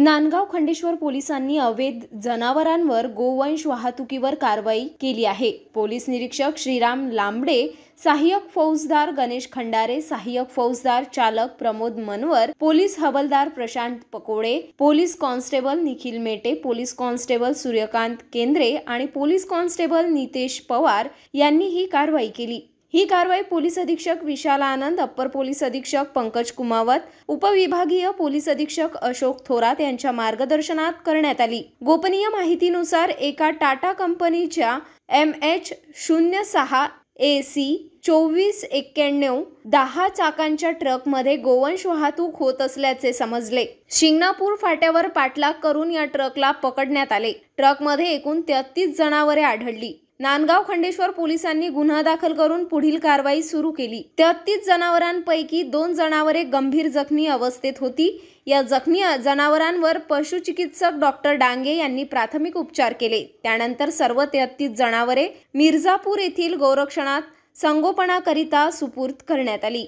नांदगाव खंडेश्वर पोलिसांनी अवैध जनावरांवर गोवंश वाहतुकीवर कारवाई केली आहे। पोलीस निरीक्षक श्रीराम लांबडे, सहाय्यक फौजदार गणेश खंडारे, सहाय्यक फौजदार चालक प्रमोद मनवर, पोलीस हवालदार Prashant Pakode, police constable Nikhil Mete, police constable Suryakant Kendre आणि पोलीस कॉन्स्टेबल नितेश पवार यांनी ही कारवाई केली। ही कारवाई पोलीस अधीक्षक विशाल आनंद, अप्पर पोलीस अधीक्षक पंकज कुमावत, उपविभागीय पोलीस अधीक्षक अशोक थोरात यांच्या मार्गदर्शनात करण्यात आली। गोपनीय माहितीनुसार एका टाटा कंपनीच्या MH06 AC 2491 10 चाकांच्या ट्रकमध्ये गोवंश वाहतूक होत असल्याचे समजले। शिंगणापूर फाट्यावर पाठलाग करून या ट्रकला पकडण्यात आले। ट्रकमध्ये एकूण 33 जनावरे आढळली। नांदगाव खंडेश्वर पोलिसांनी गुन्हा दाखल करून पुढील कारवाई सुरू केली। 33 जनावरांपैकी 2 जनावरे गंभीर जखमी अवस्थेत होती। या जखमी जनावरांवर पशुचिकित्सक डॉक्टर डांगे यांनी प्राथमिक उपचार केले। त्यानंतर सर्व 33 जनावरे मिर्झापूर येथील गोरक्षणात संगोपनाकरिता सुपूर्द करण्यात आली।